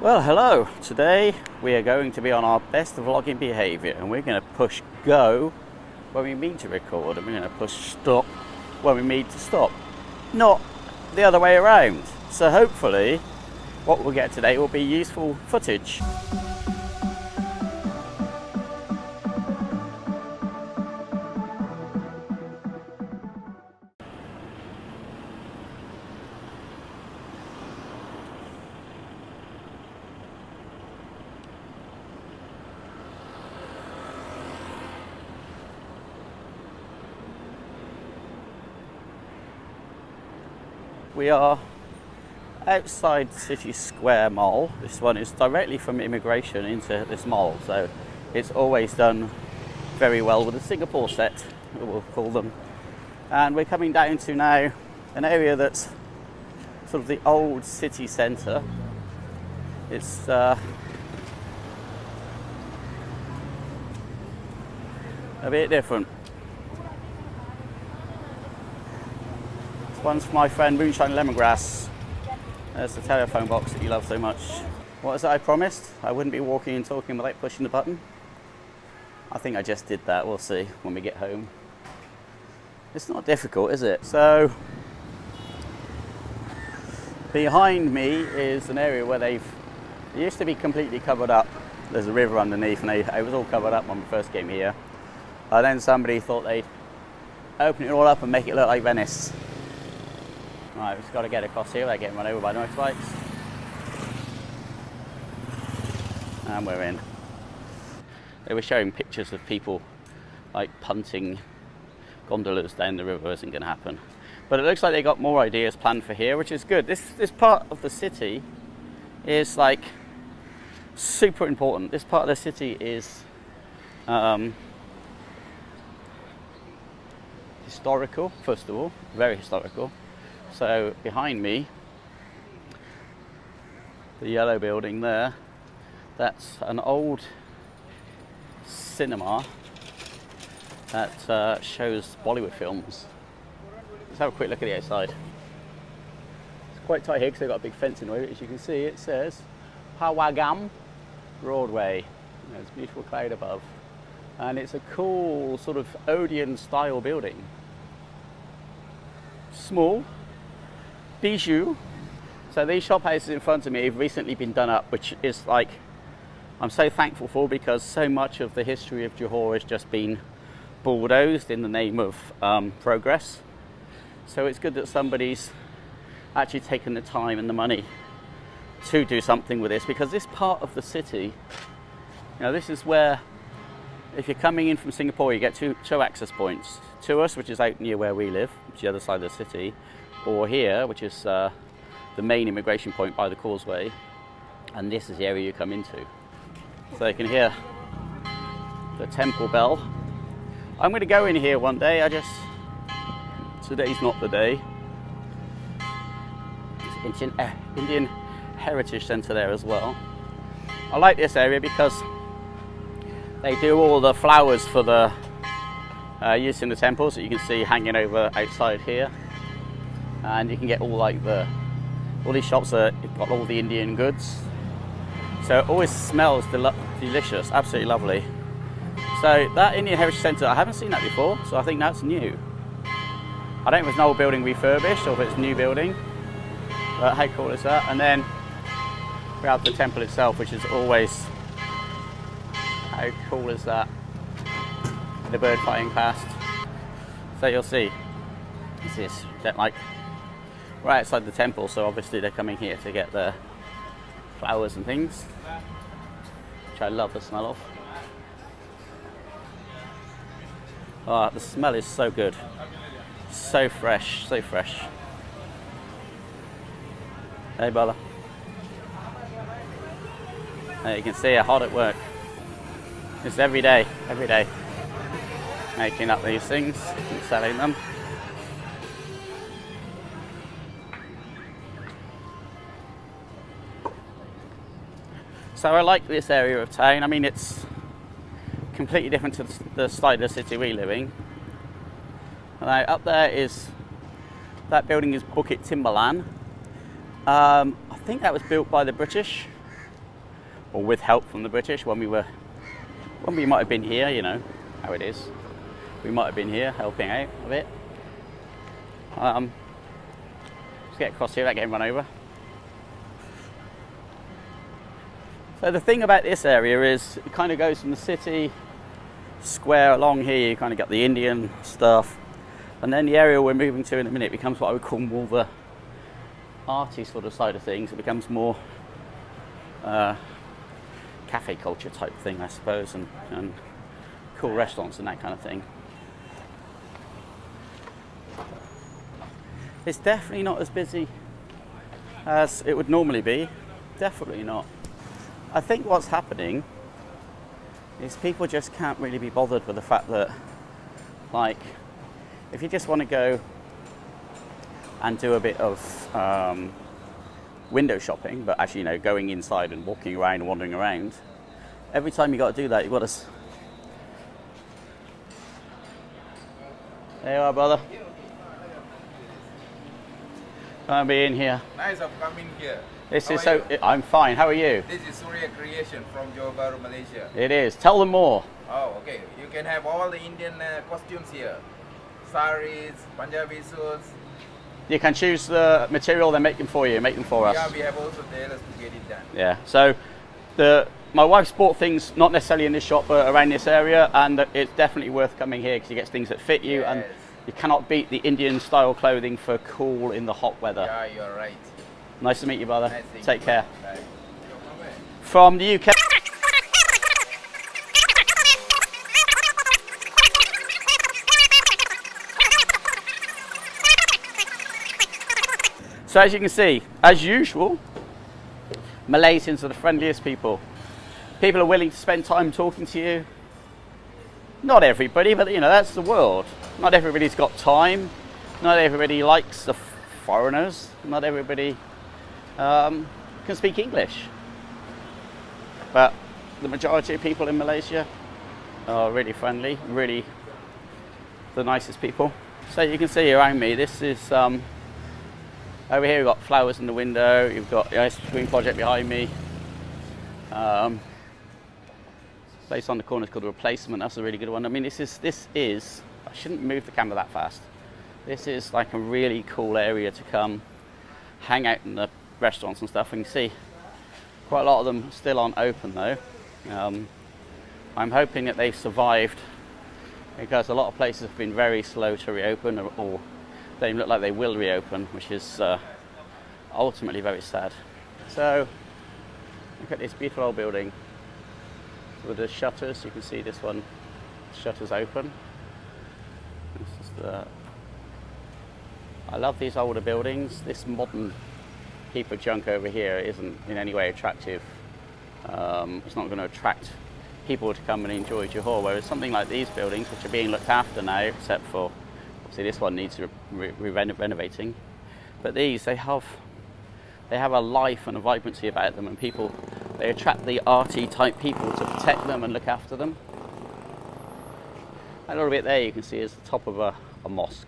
Well, hello. Today we are going to be on our best vlogging behaviour, and we're going to push go when we mean to record, and we're going to push stop when we mean to stop, not the other way around. So hopefully what we'll get today will be useful footage. We are outside City Square Mall. This one is directly from immigration into this mall, so it's always done very well with a Singapore set, we'll call them. And we're coming down to now an area that's sort of the old city centre. It's a bit different. One's for my friend Moonshine Lemongrass. There's the telephone box that you love so much. What is it I promised? I wouldn't be walking and talking without pushing the button. I think I just did that. We'll see when we get home. It's not difficult, is it? So behind me is an area where it used to be completely covered up. There's a river underneath, and it was all covered up when we first came here. And then somebody thought they'd open it all up and make it look like Venice. Right, we've just got to get across here without getting run over by motorbikes. And we're in. They were showing pictures of people like punting gondolas down the river. Isn't going to happen. But it looks like they got more ideas planned for here, which is good. This part of the city is like super important. This part of the city is historical, first of all, very historical. So behind me, the yellow building there, that's an old cinema that shows Bollywood films. Let's have a quick look at the outside. It's quite tight here because they've got a big fence in the way. As you can see, it says Pawagam Broadway. There's a beautiful cloud above. And it's a cool sort of Odeon style building. Small. Bijou. So these shop houses in front of me have recently been done up, which is like, I'm so thankful for, because so much of the history of Johor has just been bulldozed in the name of progress. So it's good that somebody's actually taken the time and the money to do something with this, because this part of the city, you know, this is where, if you're coming in from Singapore, you get two access points. To us, which is out near where we live, which is the other side of the city, or here, which is the main immigration point by the causeway, and this is the area you come into. So you can hear the temple bell. I'm going to go in here one day. Today's not the day. It's Indian Heritage Centre there as well. I like this area because they do all the flowers for the use in the temples that you can see hanging over outside here. And you can get all these shops are got all the Indian goods, so it always smells delicious, absolutely lovely. So that Indian Heritage Centre, I haven't seen that before, so I think that's new. I don't know if it's an old building refurbished or if it's a new building, but how cool is that? And then we have the temple itself, which is always, how cool is that? The bird flying past. So you'll see, it's this, like right outside the temple, so obviously they're coming here to get the flowers and things, which I love the smell of. Oh, the smell is so good, so fresh, so fresh. Hey brother. There you can see I'm hard at work. It's every day, making up these things and selling them. So I like this area of town. I mean, it's completely different to the side of the city we live in. Now, up there is, that building is Bukit Timbalan. I think that was built by the British. or with help from the British when we might have been here, you know how it is. We might have been here helping out a bit. Let's get across here without getting run over. So the thing about this area is it kind of goes from the city square along here. You kind of got the Indian stuff, and then the area we're moving to in a minute becomes what I would call more the arty sort of side of things. It becomes more cafe culture type thing, I suppose, and cool restaurants and that kind of thing. It's definitely not as busy as it would normally be. Definitely not. I think what's happening is people just can't really be bothered with the fact that, like, if you just want to go and do a bit of window shopping, but actually, you know, going inside and walking around and wandering around, every time you got to do that, you've got to... There you are, brother. Can't be in here. Nice of coming here. I'm fine. How are you? This is Surya Creation from Johor, Malaysia. It is. Tell them more. Oh, okay. You can have all the Indian costumes here. Saris, Punjabi suits. You can choose the material, they make them for you, make them for us. Yeah, we have also tailors to get it done. Yeah. So my wife's bought things not necessarily in this shop but around this area, and it's definitely worth coming here because you get things that fit you. Yes. And you cannot beat the Indian style clothing for cool in the hot weather. Yeah, you're right. Nice to meet you, brother. Nice. Take care. Bye. From the UK. So as you can see, as usual, Malaysians are the friendliest people. People are willing to spend time talking to you. Not everybody, but you know, that's the world. Not everybody's got time. Not everybody likes the foreigners. Not everybody can speak English. But the majority of people in Malaysia are really friendly, really the nicest people. So you can see around me, this is over here we've got flowers in the window, you've got the ice cream project behind me. Place on the corner is called a replacement, that's a really good one. I mean, this is, I shouldn't move the camera that fast. This is like a really cool area to come hang out in the restaurants and stuff. And you can see quite a lot of them still aren't open though. I'm hoping that they've survived because a lot of places have been very slow to reopen or they look like they will reopen, which is ultimately very sad. So look at this beautiful old building with the shutters. You can see this one, shutters open. This is I love these older buildings. This modern heap of junk over here isn't in any way attractive. It's not going to attract people to come and enjoy Johor, whereas something like these buildings, which are being looked after now, except for obviously this one needs renovating, but these, they have a life and a vibrancy about them, and people, they attract the arty type people to protect them and look after them. A little bit there you can see is the top of a mosque.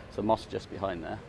There's a mosque just behind there.